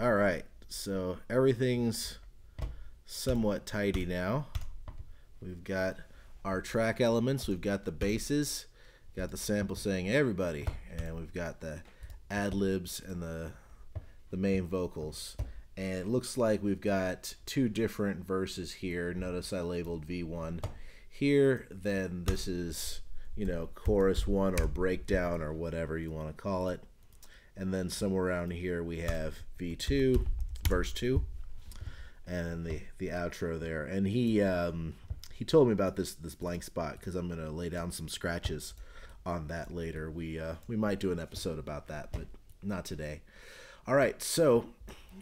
All right, so everything's somewhat tidy now. We've got our track elements, we've got the basses, got the sample saying everybody, and we've got the ad-libs and the main vocals. And it looks like we've got two different verses here. Notice I labeled V1 here, then this is, you know, chorus 1 or breakdown or whatever you want to call it. And then somewhere around here we have V2, verse 2, and the outro there. And he told me about this blank spot because I'm gonna lay down some scratches on that later. We might do an episode about that, but not today. All right, so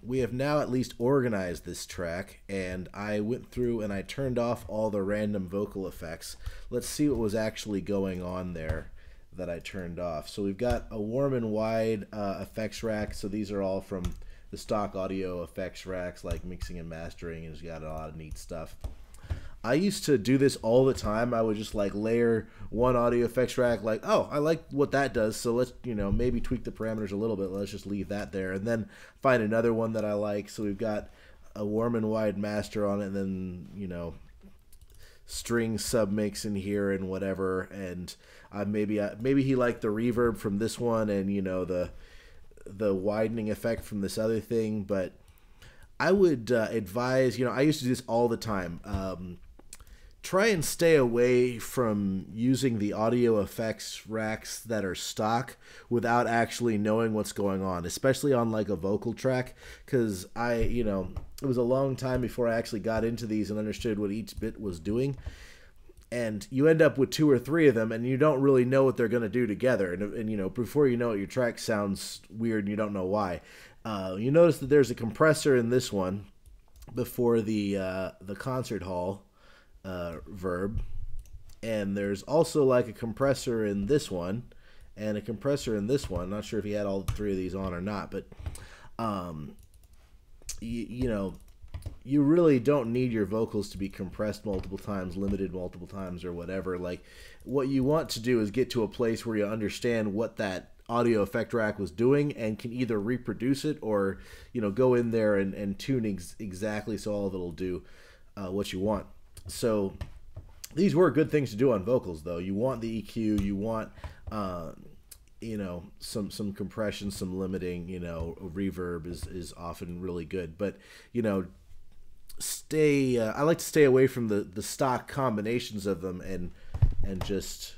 we have now at least organized this track, and I went through and I turned off all the random vocal effects. Let's see what was actually going on there that I turned off. So we've got a warm and wide effects rack. So these are all from the stock audio effects racks like mixing and mastering, and it's got a lot of neat stuff. I used to do this all the time. I would just like layer one audio effects rack, like, oh, I like what that does, so let's, you know, maybe tweak the parameters a little bit. Let's just leave that there, and then find another one that I like. So we've got a warm and wide master on it, and then, you know, string submix in here and whatever. And maybe he liked the reverb from this one, and, you know, the widening effect from this other thing. But I would advise, you know, I used to do this all the time. Try and stay away from using the audio effects racks that are stock without actually knowing what's going on, especially on like a vocal track, because you know, it was a long time before I actually got into these and understood what each bit was doing. And you end up with 2 or 3 of them, and you don't really know what they're going to do together. And you know, before you know it, your track sounds weird, and you don't know why. You notice that there's a compressor in this one before the concert hall verb, and there's also like a compressor in this one and a compressor in this one. Not sure if he had all 3 of these on or not, but you know, you really don't need your vocals to be compressed multiple times, limited multiple times, or whatever. Like, what you want to do is get to a place where you understand what that audio effect rack was doing and can either reproduce it or, you know, go in there and tune exactly so all of it will do what you want. So these were good things to do on vocals, though. You want the EQ, you want you know, some compression, some limiting. You know, reverb is often really good, but, you know, I like to stay away from the stock combinations of them and just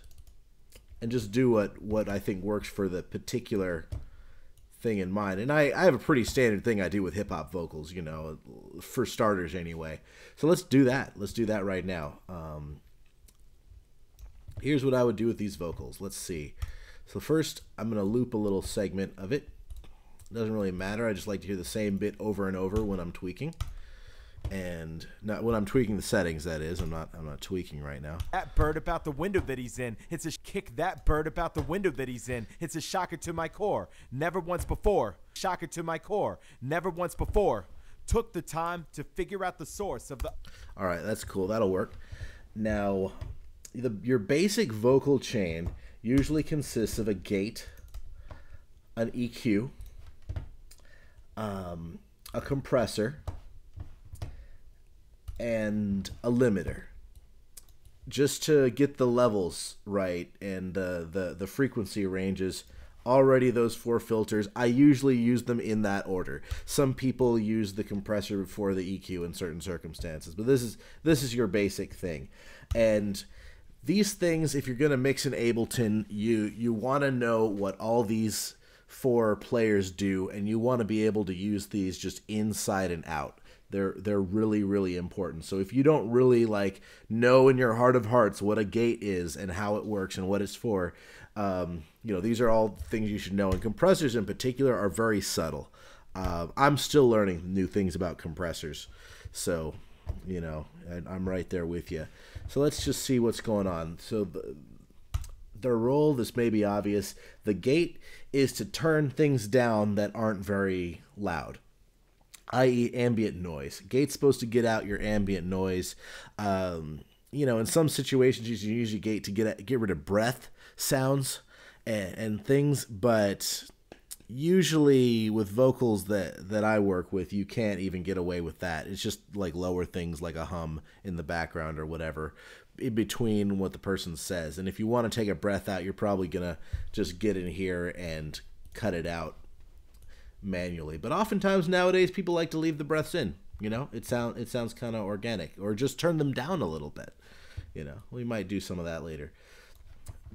do what I think works for the particular thing in mind. And I have a pretty standard thing I do with hip-hop vocals, you know, for starters anyway. So let's do that. Let's do that right now. Here's what I would do with these vocals. Let's see. So first, I'm going to loop a little segment of it. It doesn't really matter. I just like to hear the same bit over and over when I'm tweaking. And not when I'm tweaking the settings, that is. I'm not tweaking right now. That bird about the window that he's in. It's a kick that bird about the window that he's in. It's a shocker to my core. Never once before. Shocker to my core. Never once before. Took the time to figure out the source of the... All right, that's cool. That'll work. Now, your basic vocal chain usually consists of a gate, an EQ, a compressor, and a limiter, just to get the levels right and the frequency ranges. Already those 4 filters, I usually use them in that order. Some people use the compressor before the EQ in certain circumstances, but this is your basic thing. And these things, if you're going to mix in Ableton, you want to know what all these 4 players do, and you want to be able to use these just inside and out. They're really, really important. So if you don't really like know in your heart of hearts what a gate is and how it works and what it's for, you know, these are all things you should know. And compressors in particular are very subtle. I'm still learning new things about compressors, so, you know, I'm right there with you. So let's just see what's going on. So their role, this may be obvious. The gate is to turn things down that aren't very loud, i.e. ambient noise. Gate's supposed to get out your ambient noise. You know, in some situations you use your gate to get rid of breath sounds and things, but usually with vocals that I work with, you can't even get away with that. It's just like lower things like a hum in the background or whatever in between what the person says. And if you want to take a breath out, you're probably gonna just get in here and cut it out manually. But oftentimes nowadays people like to leave the breaths in. You know, it sounds kind of organic, or just turn them down a little bit. You know, we might do some of that later.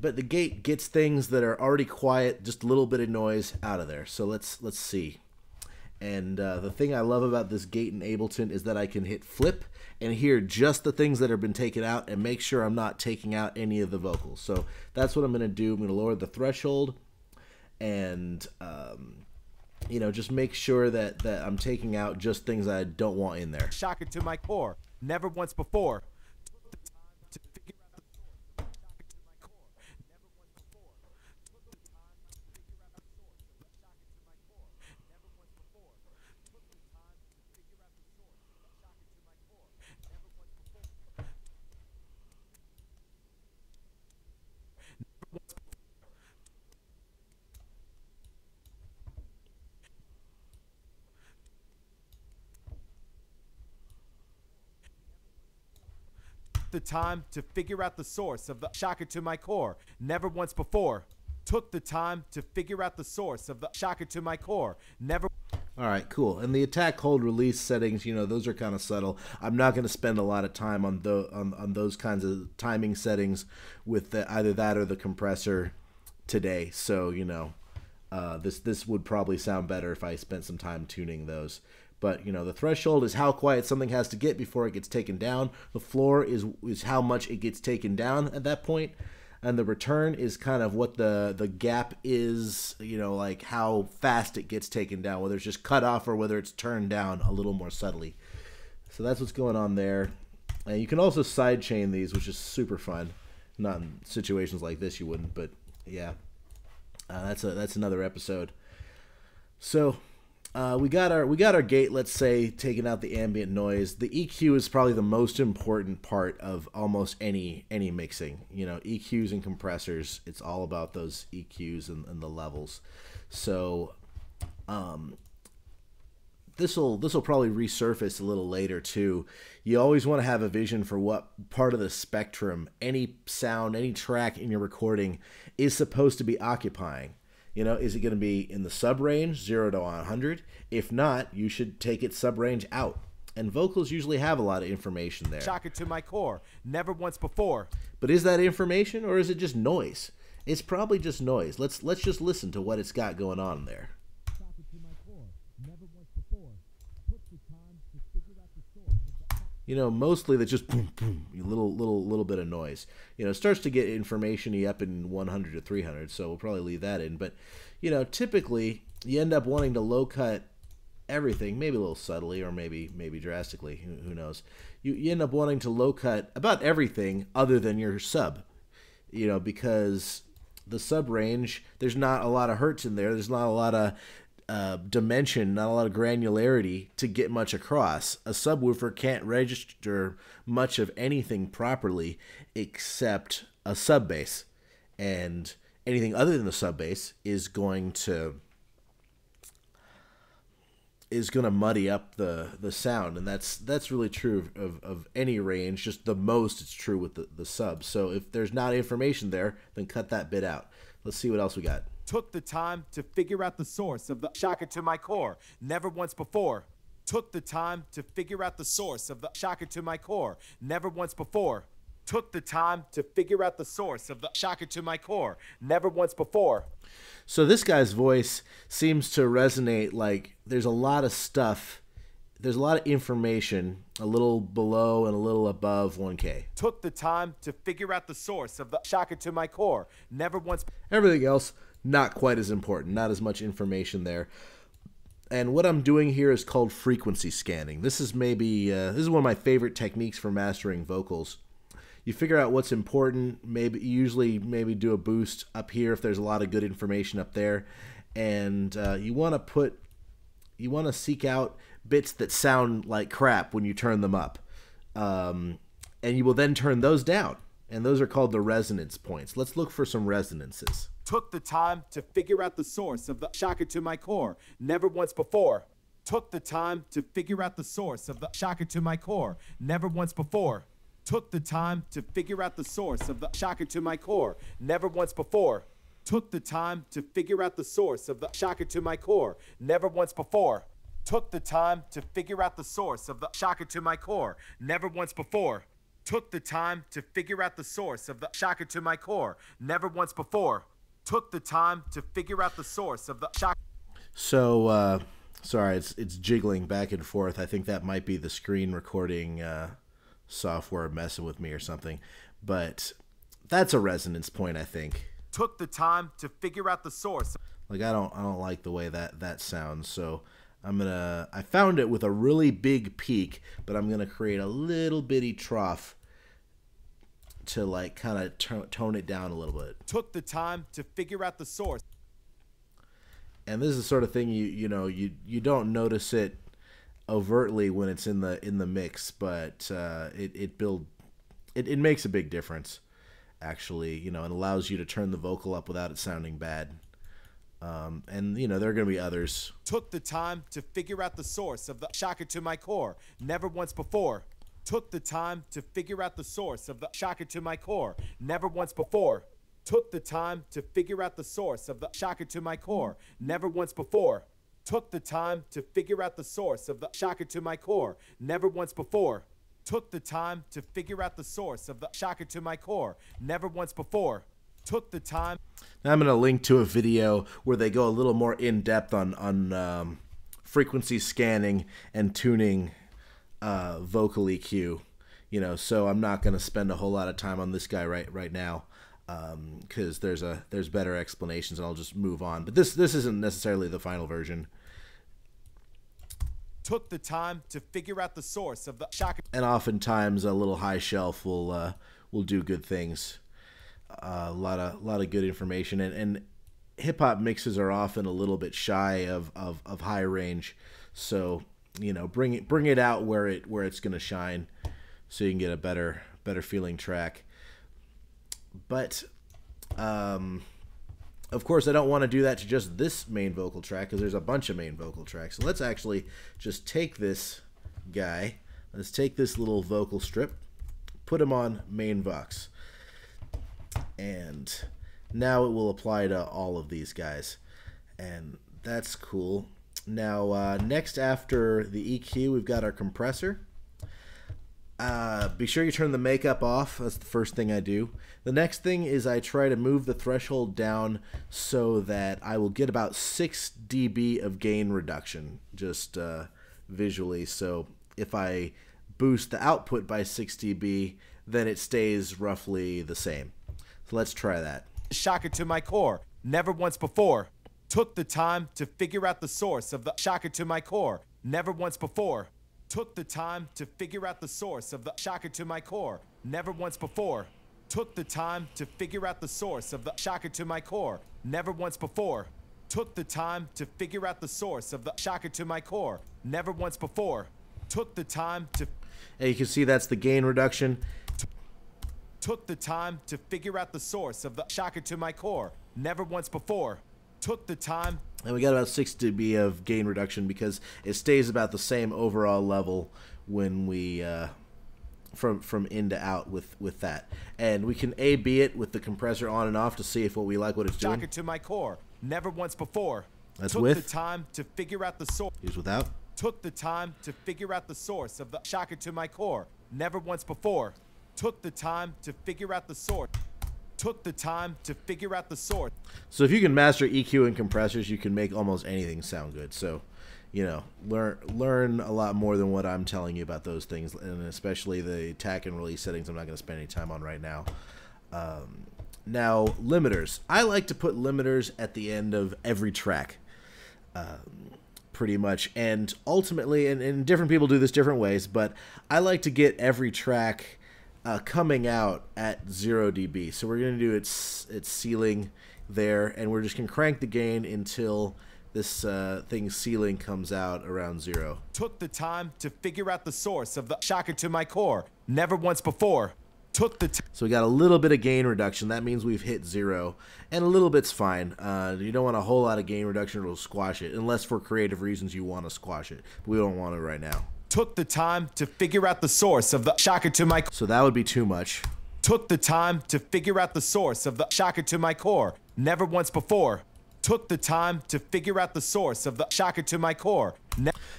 But the gate gets things that are already quiet, just a little bit of noise out of there. So let's see. And the thing I love about this gate in Ableton is that I can hit flip and hear just the things that have been taken out and make sure I'm not taking out any of the vocals. So that's what I'm going to do. I'm going to lower the threshold and, you know, just make sure that I'm taking out just things I don't want in there. Shock it to my core. Never once before. The time to figure out the source of the shock it to my core. Never once before. Took the time to figure out the source of the shock it to my core. Never. All right, cool. And the attack, hold, release settings, you know, those are kind of subtle. I'm not going to spend a lot of time on those kinds of timing settings with either that or the compressor today. So, you know, this would probably sound better if I spent some time tuning those. But, you know, the threshold is how quiet something has to get before it gets taken down. The floor is how much it gets taken down at that point. And the return is kind of what the gap is, you know, like how fast it gets taken down, whether it's just cut off or whether it's turned down a little more subtly. So that's what's going on there. And you can also sidechain these, which is super fun. Not in situations like this you wouldn't, but yeah. That's another episode. So we got our gate, let's say, taking out the ambient noise. The EQ is probably the most important part of almost any mixing. You know, EQs and compressors, it's all about those EQs and the levels. So this will probably resurface a little later too. You always want to have a vision for what part of the spectrum any sound, any track in your recording is supposed to be occupying. You know, is it going to be in the sub-range, 0 to 100? If not, you should take its sub-range out. And vocals usually have a lot of information there. Shock it to my core. Never once before. But is that information or is it just noise? It's probably just noise. Let's just listen to what it's got going on there. Shock it to my core. Never once before. Took the time to figure out the source of the... You know, mostly that's just boom, boom, a little bit of noise. You know, it starts to get information-y up in 100 to 300, so we'll probably leave that in. But, you know, typically you end up wanting to low-cut everything, maybe a little subtly or maybe drastically, who knows. You end up wanting to low-cut about everything other than your sub, you know, because the sub-range, there's not a lot of hertz in there. There's not a lot of dimension, not a lot of granularity to get much across. A subwoofer can't register much of anything properly except a sub bass, and anything other than the sub bass is going to muddy up the sound, and that's really true of any range. Just the most it's true with the sub. So if there's not information there, then cut that bit out. Let's see what else we got. Took the time to figure out the source of the shock it to my core. Never once before. Took the time to figure out the source of the shock it to my core. Never once before. Took the time to figure out the source of the shock it to my core. Never once before. So this guy's voice seems to resonate like there's a lot of stuff. There's a lot of information a little below and a little above 1K. Took the time to figure out the source of the shock it to my core. Never once. Everything else, not quite as important. Not as much information there. And what I'm doing here is called frequency scanning. This is maybe this is one of my favorite techniques for mastering vocals. You figure out what's important. Usually do a boost up here if there's a lot of good information up there, and you want to seek out bits that sound like crap when you turn them up, and you will then turn those down. And those are called the resonance points. Let's look for some resonances. Took the time to figure out the source of the shocker to my core. Never once before. Took the time to figure out the source of the shocker to my core. Never once before. Took the time to figure out the source of the shocker to my core. Never once before. Took the time to figure out the source of the shocker to my core. Never once before. Took the time to figure out the source of the shocker to my core. Never once before. Took the time to figure out the source of the shocker to my core. Never once before. Took the time to figure out the source of the shocker. So, sorry, it's jiggling back and forth. I think that might be the screen recording software messing with me or something. But that's a resonance point, I think. Took the time to figure out the source. Like I don't like the way that sounds. So I found it with a really big peak, but I'm gonna create a little bitty trough to like kind of tone it down a little bit. Took the time to figure out the source. And this is the sort of thing you don't notice it overtly when it's in the mix, but it makes a big difference, actually. It allows you to turn the vocal up without it sounding bad. And there are going to be others. Took the time to figure out the source of the shocker to my core. Never once before. Took the time to figure out the source of the shocker to my core. Never once before. Took the time to figure out the source of the shocker to my core. Never once before. Took the time to figure out the source of the shocker to my core. Never once before. Took the time to figure out the source of the shocker to my core. Never once before. Took the time. Now I'm going to link to a video where they go a little more in depth on frequency scanning and tuning vocal EQ. So I'm not going to spend a whole lot of time on this guy right now, because there's better explanations, and I'll just move on. But this isn't necessarily the final version. Took the time to figure out the source of the shocker. And oftentimes a little high shelf will do good things. A lot of good information, and hip hop mixes are often a little bit shy of high range, so bring it out where it's going to shine, so you can get a better feeling track. But of course, I don't want to do that to just this main vocal track, because there's a bunch of main vocal tracks. So let's actually just take this guy. Let's take this little vocal strip, put him on main vox. And now it will apply to all of these guys, and that's cool. Now next, after the EQ, we've got our compressor. Be sure you turn the makeup off. That's the first thing I do. The next thing is I try to move the threshold down so that I will get about 6 dB of gain reduction, just visually. So if I boost the output by 6 dB, then it stays roughly the same. So let's try that. Shocker to my core. Never once before. Took the time to figure out the source of the shocker to my core. Never once before. Took the time to figure out the source of the shocker to my core. Never once before. Took the time to figure out the source of the shocker to my core. Never once before. Took the time to figure out the source of the shocker to my core. Never once before. Took the time to... And you can see that's the gain reduction. Took the time to figure out the source of the shocker to my core. Never once before. Took the time. And we got about 6 dB of gain reduction, because it stays about the same overall level when we from in to out with that. And we can A/B it with the compressor on and off to see if what it's doing. Shocker to my core. Never once before. That's Took with. the time to figure out the source. Here's without. Took the time to figure out the source of the shocker to my core. Never once before. Took the time to figure out the source. Took the time to figure out the source. So if you can master EQ and compressors, you can make almost anything sound good. So, learn a lot more than what I'm telling you about those things, and especially the attack and release settings I'm not going to spend any time on right now. Now, limiters. I like to put limiters at the end of every track, pretty much. And ultimately, and different people do this different ways, but I like to get every track coming out at 0 dB. So we're going to do its ceiling there, and we're just going to crank the gain until this thing's ceiling comes out around 0. Took the time to figure out the source of the shocker to my core. Never once before. So we got a little bit of gain reduction. That means we've hit 0, and a little bit's fine. You don't want a whole lot of gain reduction; it'll squash it, unless for creative reasons you want to squash it. But we don't want it right now. Took the time to figure out the source of the shocker to my. So that would be too much. Took the time to figure out the source of the shocker to my core. Never once before. Took the time to figure out the source of the shocker to my core.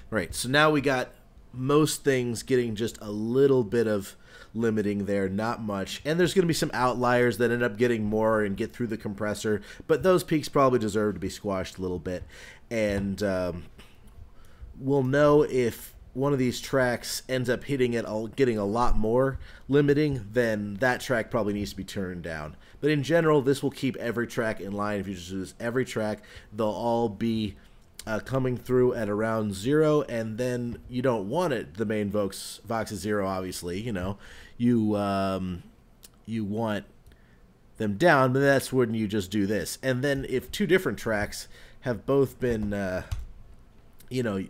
Right. So now we got most things getting just a little bit of limiting there, not much, and there's going to be some outliers that end up getting more and get through the compressor, but those peaks probably deserve to be squashed a little bit, and we'll know if one of these tracks ends up hitting it, getting a lot more limiting, then that track probably needs to be turned down. But in general, this will keep every track in line. If you just do this every track, they'll all be coming through at around 0, and then you don't want it. The main Vox is 0, obviously. You know, you want them down, but that's when you just do this. And then if two different tracks have both been, you know,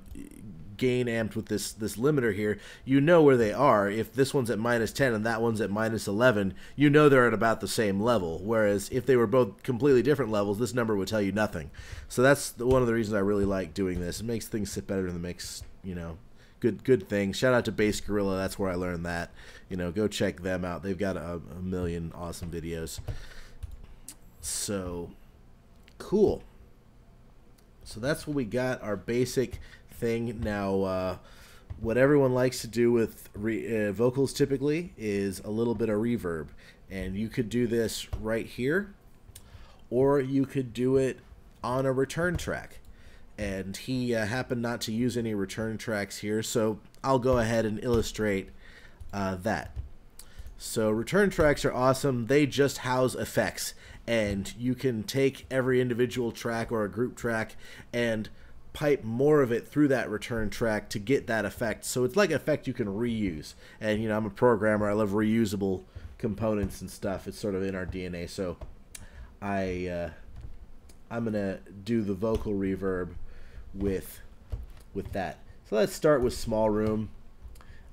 gain amped with this limiter here, you know where they are. If this one's at -10 and that one's at -11, you know they're at about the same level. Whereas if they were both completely different levels, this number would tell you nothing. So that's one of the reasons I really like doing this. It makes things sit better and it makes, you know, good things. Shout out to Bass Gorilla. That's where I learned that. You know, go check them out. They've got a million awesome videos. So cool. So that's what we got, our basic thing. Now, what everyone likes to do with vocals typically is a little bit of reverb, and you could do this right here, or you could do it on a return track. And he happened not to use any return tracks here, so I'll go ahead and illustrate that. So return tracks are awesome. They just house effects, and you can take every individual track or a group track and pipe more of it through that return track to get that effect. So it's like an effect you can reuse. And, you know, I'm a programmer. I love reusable components and stuff. It's sort of in our DNA. So I'm going to do the vocal reverb with that. So let's start with small room.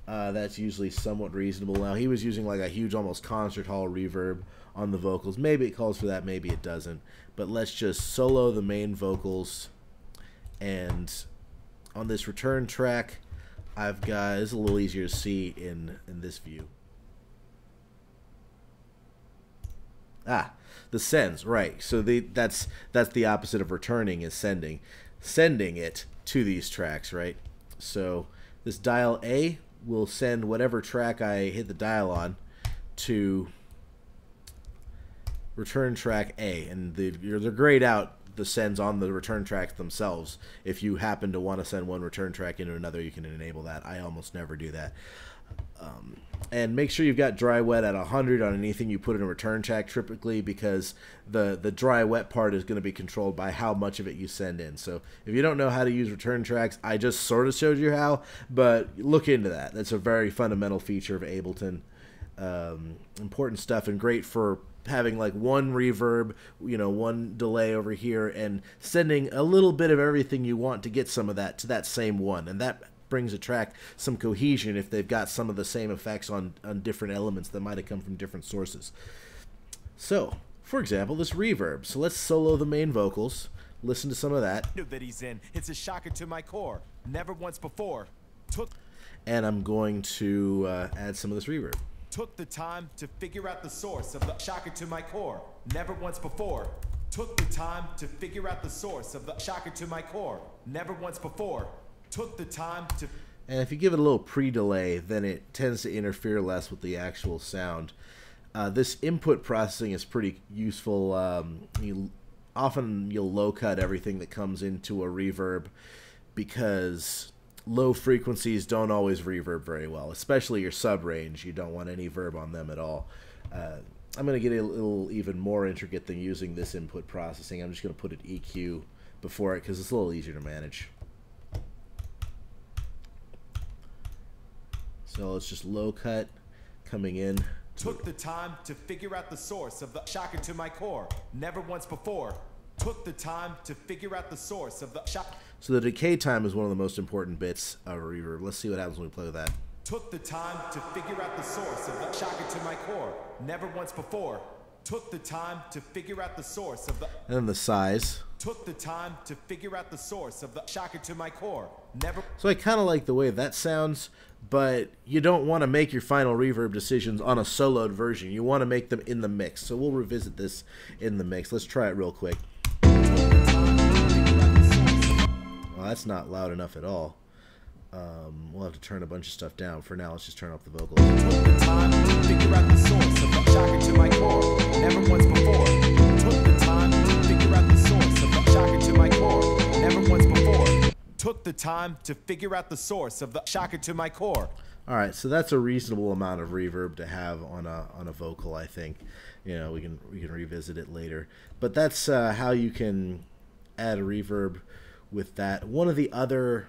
That's usually somewhat reasonable. Now, he was using like a huge, almost concert hall reverb on the vocals. Maybe it calls for that, maybe it doesn't. But let's just solo the main vocals. And on this return track, I've got, it's a little easier to see in this view. The sends, right. So that's the opposite of returning, is sending it to these tracks, right? So this dial A will send whatever track I hit the dial on to return track A, and they're grayed out the sends on the return tracks themselves. If you happen to want to send one return track into another, you can enable that. I almost never do that. And make sure you've got dry wet at 100 on anything you put in a return track typically, because the dry wet part is going to be controlled by how much of it you send in. So if you don't know how to use return tracks, I just sort of showed you how, but look into that. That's a very fundamental feature of Ableton. Important stuff, and great for having like one reverb, you know, one delay over here, and sending a little bit of everything you want to get some of that to that same one. And that brings a track some cohesion if they've got some of the same effects on different elements that might have come from different sources. So, for example, this reverb. So let's solo the main vocals. Listen to some of that. That he's in. It's a shocker to my core. Never once before. And I'm going to add some of this reverb. Took the time to figure out the source of the shocker to my core. Never once before. Took the time to figure out the source of the shocker to my core. Never once before. Took the time to... And if you give it a little pre-delay, then it tends to interfere less with the actual sound. This input processing is pretty useful. Often you'll low-cut everything that comes into a reverb, because low frequencies don't always reverb very well, especially your sub-range. You don't want any verb on them at all. I'm going to get a little even more intricate than using this input processing. I'm just going to put an EQ before it because it's a little easier to manage. So let's just low cut coming in. Took the time to figure out the source of the shocker to my core. Never once before. Took the time to figure out the source of the shock. So the decay time is one of the most important bits of a reverb. Let's see what happens when we play with that. Took the time to figure out the source of the shocker to my core. Never once before. Took the time to figure out the source of the... And then the size. Took the time to figure out the source of the shocker to my core. Never... So I kind of like the way that sounds, but you don't want to make your final reverb decisions on a soloed version. You want to make them in the mix. So we'll revisit this in the mix. Let's try it real quick. Well, that's not loud enough at all. We'll have to turn a bunch of stuff down. For now, let's just turn up the vocals. Took the time to figure out the source of the shocker to my core. Never once before. Took the time to figure out the source of the shocker to my core. Never once before. Took the time to figure out the source of the shocker to my core. All right, so that's a reasonable amount of reverb to have on a vocal, I think. You know, we can revisit it later, but that's how you can add a reverb with that. One of the other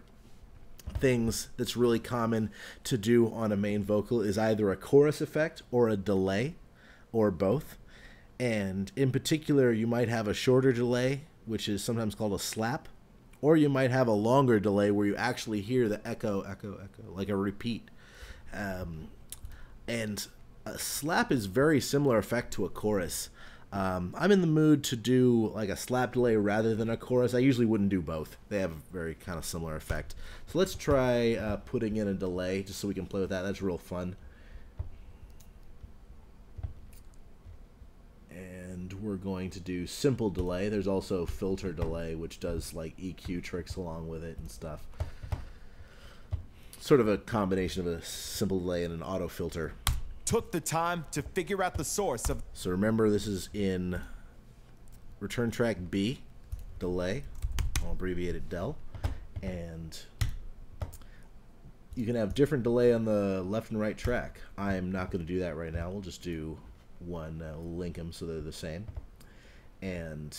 things that's really common to do on a main vocal is either a chorus effect or a delay, or both. And in particular, you might have a shorter delay, which is sometimes called a slap, or you might have a longer delay where you actually hear the echo, echo, echo, like a repeat. And a slap is very similar effect to a chorus. I'm in the mood to do like a slap delay rather than a chorus. I usually wouldn't do both. They have a very kind of similar effect. So let's try putting in a delay just so we can play with that. That's real fun. And we're going to do simple delay. There's also filter delay, which does like EQ tricks along with it and stuff. Sort of a combination of a simple delay and an auto filter. Took the time to figure out the source of... So remember, this is in return track B, delay. I'll abbreviate it DEL. And you can have different delay on the left and right track. I'm not going to do that right now. We'll just do one, link them so they're the same. And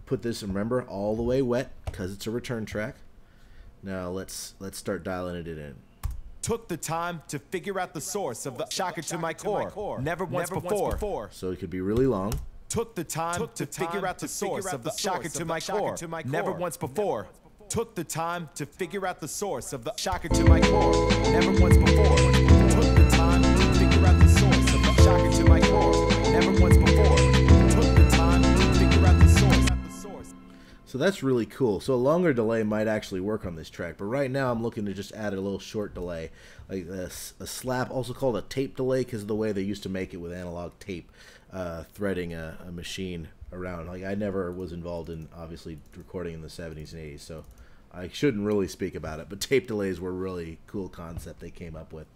put this, remember, all the way wet because it's a return track. Now let's start dialing it in. Took the time to figure out the source of the shocker to my core. Never once before. So it could be really long. Took the time to figure out the source of the shocker to my core. Never once before. Took the time to figure out the source of the shocker to my core. Never once before. Took the time to figure out the source of the shocker to my core. Never once before. Took the time to figure out the source. So that's really cool. So a longer delay might actually work on this track, but right now I'm looking to just add a little short delay, like a slap, also called a tape delay because of the way they used to make it with analog tape, threading a machine around. Like I never was involved in obviously recording in the 70s and 80s, so I shouldn't really speak about it, but tape delays were a really cool concept they came up with.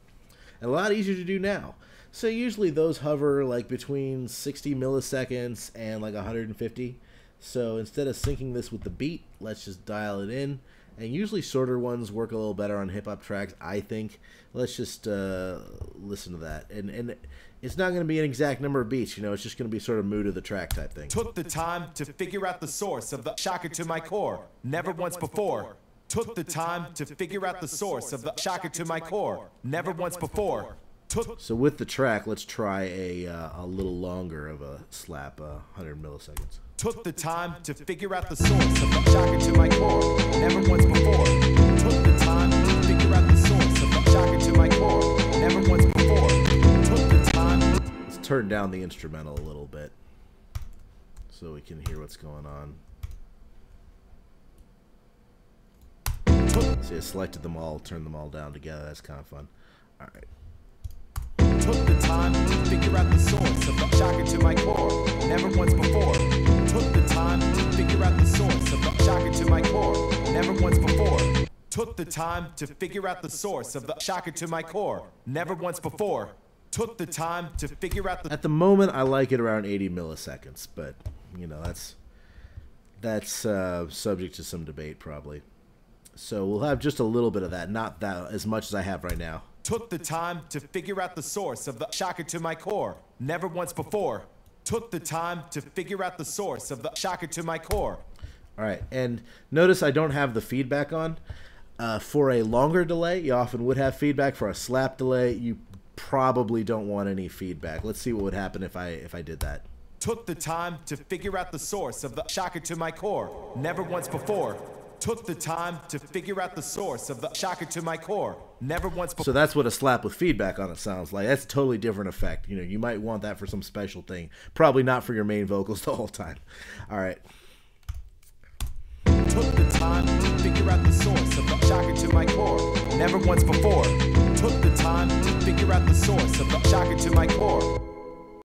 And a lot easier to do now. So usually those hover like between 60 milliseconds and like 150. So instead of syncing this with the beat, let's just dial it in. And usually shorter ones work a little better on hip-hop tracks, I think. Let's just listen to that. And it's not going to be an exact number of beats, you know. It's just going to be sort of mood of the track type thing. Took the time to figure out the source of the shocker to my core. Never once before. Took the time to figure out the source of the shocker to my core. Never once before. So with the track, let's try a little longer of a slap, 100 milliseconds. Took the time to figure out the source of the shocker to my core. Never once before. Took the time to figure out the source of the shocker to my core. Never once before. Took the time. Let's turn down the instrumental a little bit so we can hear what's going on. See, I selected them all, turned them all down together. That's kind of fun. All right. Took the time to figure out the source of the shocker to my core. Never once before. Took the time to figure out the source of the shocker to my core. Never once before. Took the time to figure out the source of the shocker to my core. Never once before. Took the time to figure out the... At the moment, I like it around 80 milliseconds, but, you know, that's subject to some debate, probably. So we'll have just a little bit of that, not that as much as I have right now. Took the time to figure out the source of the shocker to my core. Never once before. Took the time to figure out the source of the shocker to my core. All right, and notice I don't have the feedback on. For a longer delay, you often would have feedback. For a slap delay, you probably don't want any feedback. Let's see what would happen if I did that. Took the time to figure out the source of the shocker to my core. Never once before. Took the time to figure out the source of the shocker to my core. Never once before. So that's what a slap with feedback on it sounds like. That's a totally different effect. You know, you might want that for some special thing. Probably not for your main vocals the whole time. All right. Took the time to figure out the source of the shocker to my core. Never once before. Took the time to figure out the source of the shocker to my core.